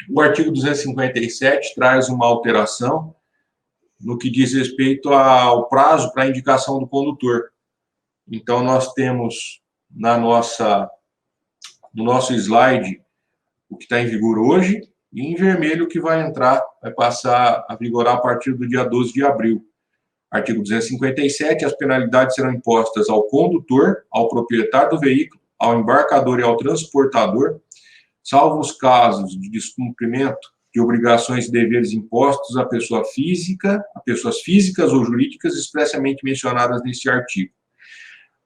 O artigo 257 traz uma alteração no que diz respeito ao prazo para a indicação do condutor. Então, nós temos no nosso slide o que está em vigor hoje, e em vermelho o que vai passar a vigorar a partir do dia 12 de abril. Artigo 257, as penalidades serão impostas ao condutor, ao proprietário do veículo, ao embarcador e ao transportador, salvo os casos de descumprimento de obrigações e deveres impostos a pessoas físicas ou jurídicas expressamente mencionadas neste artigo.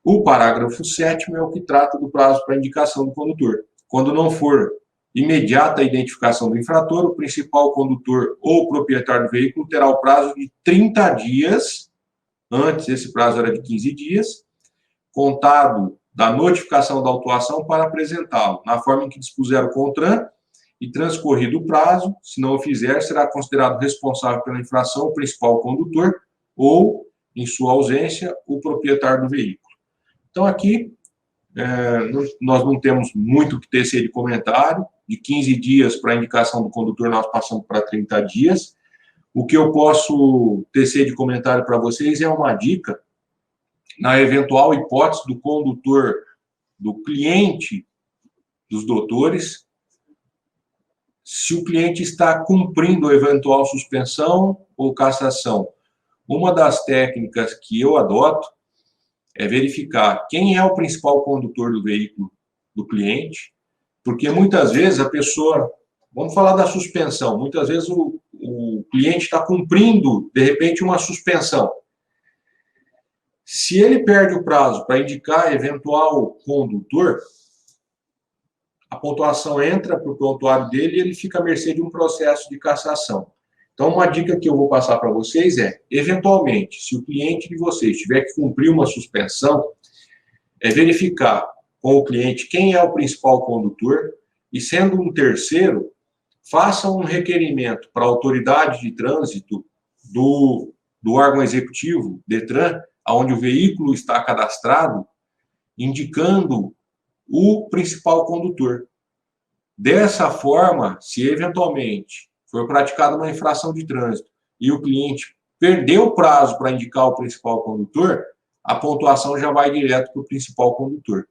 O parágrafo 7º é o que trata do prazo para indicação do condutor. Quando não for imediata a identificação do infrator, o principal condutor ou proprietário do veículo terá o prazo de 30 dias, antes esse prazo era de 15 dias, contado da notificação da autuação para apresentá-lo, na forma em que dispuser o CONTRAN, e transcorrido o prazo, se não o fizer, será considerado responsável pela infração o principal condutor ou, em sua ausência, o proprietário do veículo. Então, aqui, nós não temos muito o que tecer de comentário. De 15 dias para a indicação do condutor, nós passamos para 30 dias. O que eu posso tecer de comentário para vocês é uma dica, na eventual hipótese do condutor, do cliente dos doutores, se o cliente está cumprindo a eventual suspensão ou cassação. Uma das técnicas que eu adoto é verificar quem é o principal condutor do veículo do cliente, porque muitas vezes a pessoa, vamos falar da suspensão, muitas vezes o cliente está cumprindo, de repente, uma suspensão. Se ele perde o prazo para indicar eventual condutor, a pontuação entra para o prontuário dele e ele fica à mercê de um processo de cassação. Então, uma dica que eu vou passar para vocês é, eventualmente, se o cliente de vocês tiver que cumprir uma suspensão, é verificar com o cliente quem é o principal condutor e, sendo um terceiro, faça um requerimento para a autoridade de trânsito do órgão executivo, DETRAN, onde o veículo está cadastrado, indicando o principal condutor. Dessa forma, se eventualmente for praticada uma infração de trânsito e o cliente perdeu o prazo para indicar o principal condutor, a pontuação já vai direto para o principal condutor.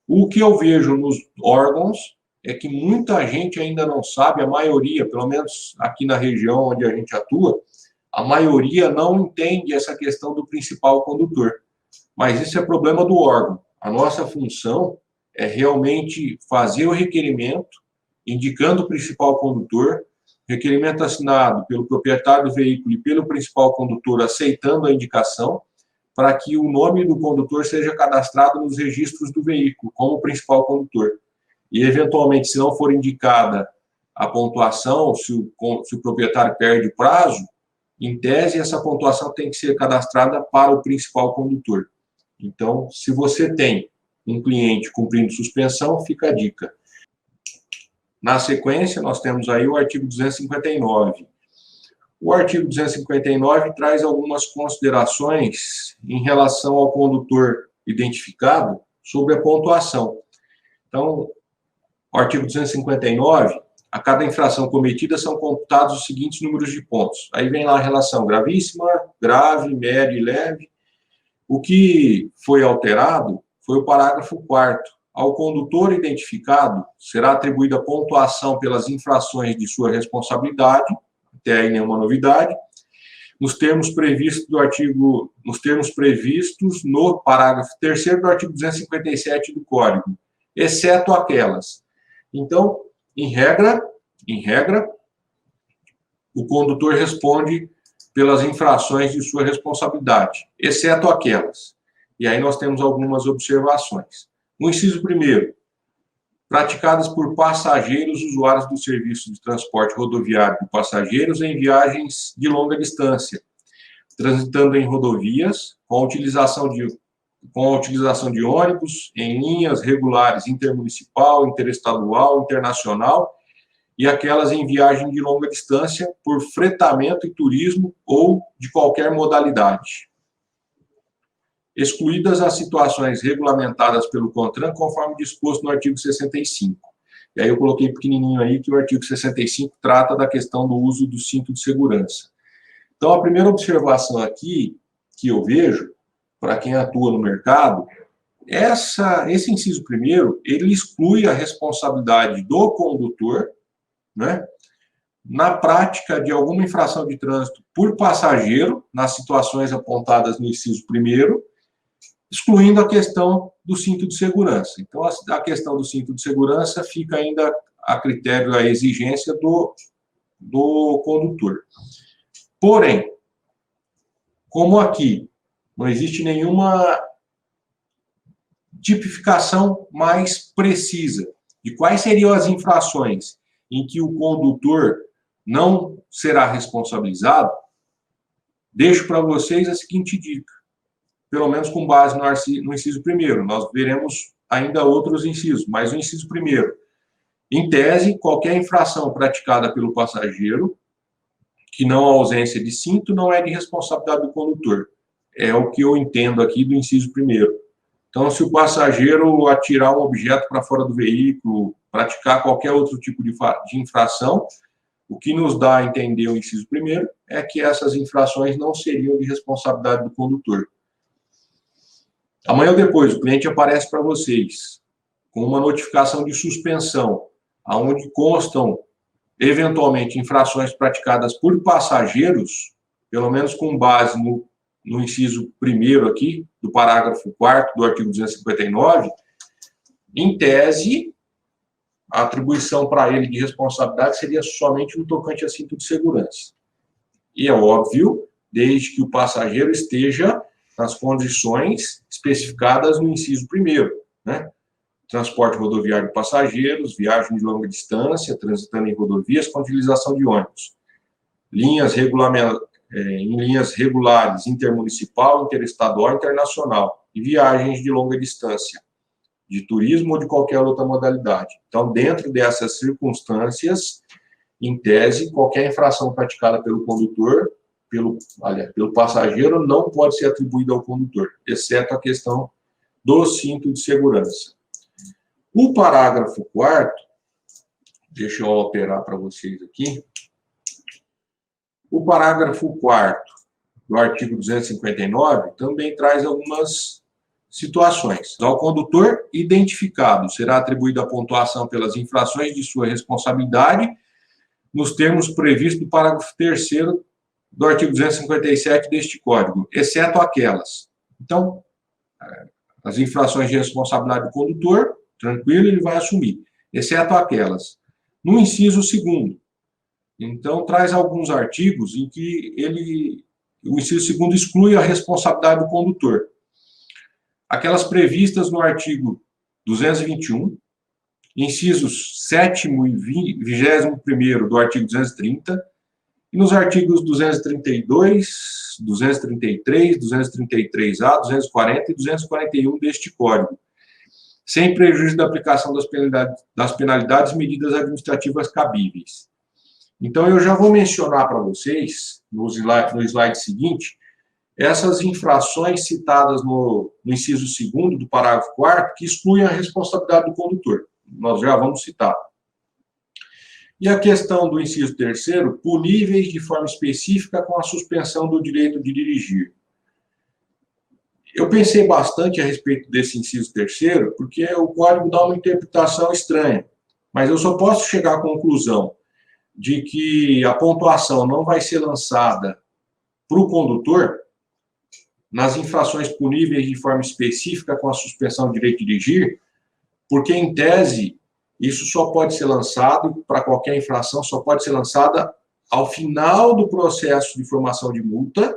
O que eu vejo nos órgãos é que muita gente ainda não sabe, a maioria, pelo menos aqui na região onde a gente atua, a maioria não entende essa questão do principal condutor. Mas isso é problema do órgão. A nossa função é realmente fazer o requerimento, indicando o principal condutor, requerimento assinado pelo proprietário do veículo e pelo principal condutor aceitando a indicação, para que o nome do condutor seja cadastrado nos registros do veículo como principal condutor. E, eventualmente, se não for indicada a pontuação, se o proprietário perde prazo, em tese, essa pontuação tem que ser cadastrada para o principal condutor. Então, se você tem um cliente cumprindo suspensão, fica a dica. Na sequência, nós temos aí o artigo 259. O artigo 259 traz algumas considerações em relação ao condutor identificado sobre a pontuação. Então, o artigo 259, a cada infração cometida são computados os seguintes números de pontos. Aí vem lá a relação gravíssima, grave, médio e leve. O que foi alterado foi o parágrafo 4º. Ao condutor identificado, será atribuída pontuação pelas infrações de sua responsabilidade, até aí nenhuma novidade, nos termos previstos no parágrafo 3º do artigo 257 do Código, exceto aquelas. Então, em regra, o condutor responde pelas infrações de sua responsabilidade, exceto aquelas. E aí nós temos algumas observações. No inciso 1º, praticadas por passageiros usuários do serviço de transporte rodoviário de passageiros em viagens de longa distância, transitando em rodovias com a utilização de ônibus em linhas regulares intermunicipal, interestadual, internacional e aquelas em viagem de longa distância por fretamento e turismo ou de qualquer modalidade, excluídas as situações regulamentadas pelo CONTRAN, conforme disposto no artigo 65. E aí eu coloquei pequenininho aí que o artigo 65 trata da questão do uso do cinto de segurança. Então, a primeira observação aqui que eu vejo, para quem atua no mercado, esse inciso primeiro, ele exclui a responsabilidade do condutor, né, na prática de alguma infração de trânsito por passageiro, nas situações apontadas no inciso primeiro, excluindo a questão do cinto de segurança. Então, a questão do cinto de segurança fica ainda a critério da exigência do condutor. Porém, como aqui não existe nenhuma tipificação mais precisa de quais seriam as infrações em que o condutor não será responsabilizado, deixo para vocês a seguinte dica, pelo menos com base no inciso primeiro. Nós veremos ainda outros incisos, mas o inciso primeiro. Em tese, qualquer infração praticada pelo passageiro, que não a ausência de cinto, não é de responsabilidade do condutor. É o que eu entendo aqui do inciso primeiro. Então, se o passageiro atirar um objeto para fora do veículo, praticar qualquer outro tipo de infração, o que nos dá a entender o inciso primeiro é que essas infrações não seriam de responsabilidade do condutor. Amanhã ou depois, o cliente aparece para vocês com uma notificação de suspensão, onde constam, eventualmente, infrações praticadas por passageiros, pelo menos com base no inciso primeiro aqui, do parágrafo 4º do artigo 259, em tese, a atribuição para ele de responsabilidade seria somente no tocante a cinto de segurança. E é óbvio, desde que o passageiro esteja nas condições especificadas no inciso primeiro, né? Transporte rodoviário de passageiros, viagem de longa distância, transitando em rodovias com utilização de ônibus. Em linhas regulares, intermunicipal, interestadual e internacional. E viagens de longa distância, de turismo ou de qualquer outra modalidade. Então, dentro dessas circunstâncias, em tese, qualquer infração praticada pelo condutor, pelo passageiro, não pode ser atribuída ao condutor, exceto a questão do cinto de segurança. O parágrafo 4º, deixa eu alterar para vocês aqui. O parágrafo 4º do artigo 259 também traz algumas situações. Ao condutor identificado será atribuída a pontuação pelas infrações de sua responsabilidade, nos termos previstos no parágrafo 3º do artigo 257 deste Código, exceto aquelas. Então, as infrações de responsabilidade do condutor, tranquilo, ele vai assumir, exceto aquelas. No inciso 2º, então, traz alguns artigos em que o inciso 2º exclui a responsabilidade do condutor. Aquelas previstas no artigo 221, incisos 7º e 21º do artigo 230, e nos artigos 232, 233, 233-A, 240 e 241 deste Código, sem prejuízo da aplicação das penalidades e medidas administrativas cabíveis. Então, eu já vou mencionar para vocês, no slide seguinte, essas infrações citadas no inciso 2º do parágrafo 4º, que excluem a responsabilidade do condutor. Nós já vamos citar. E a questão do inciso 3º, puníveis de forma específica com a suspensão do direito de dirigir. Eu pensei bastante a respeito desse inciso 3º, porque o Código dá uma interpretação estranha, mas eu só posso chegar à conclusão de que a pontuação não vai ser lançada para o condutor nas infrações puníveis de forma específica com a suspensão do direito de dirigir, porque, em tese, isso só pode ser lançado, para qualquer infração, só pode ser lançada ao final do processo de formação de multa.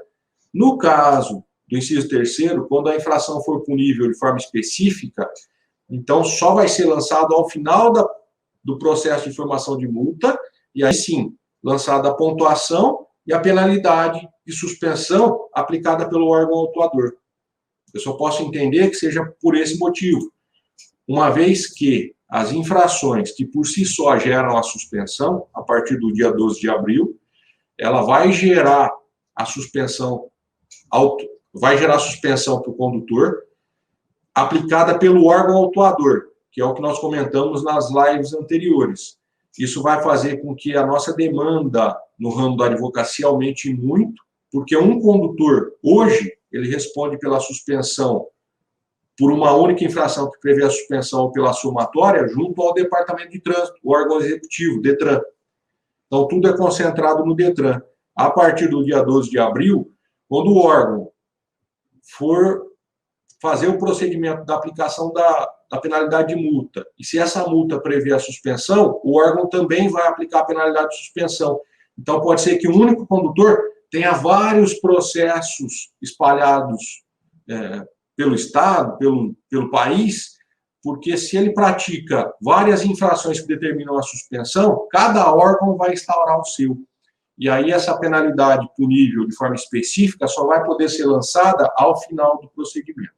No caso do inciso 3º, quando a infração for punível de forma específica, então só vai ser lançado ao final do processo de formação de multa, e aí sim, lançada a pontuação e a penalidade de suspensão aplicada pelo órgão autuador. Eu só posso entender que seja por esse motivo, uma vez que as infrações que por si só geram a suspensão, a partir do dia 12 de abril, ela vai gerar a suspensão para o condutor, aplicada pelo órgão autuador. que é o que nós comentamos nas lives anteriores. Isso vai fazer com que a nossa demanda no ramo da advocacia aumente muito, porque um condutor, hoje, ele responde pela suspensão por uma única infração que prevê a suspensão pela somatória junto ao Departamento de Trânsito, o órgão executivo, DETRAN. Então, tudo é concentrado no DETRAN. A partir do dia 12 de abril, quando o órgão for fazer o procedimento da aplicação da penalidade de multa, e se essa multa prevê a suspensão, o órgão também vai aplicar a penalidade de suspensão. Então, pode ser que um único condutor tenha vários processos espalhados pelo Estado, pelo país, porque se ele pratica várias infrações que determinam a suspensão, cada órgão vai instaurar o seu. E aí essa penalidade punível de forma específica só vai poder ser lançada ao final do procedimento.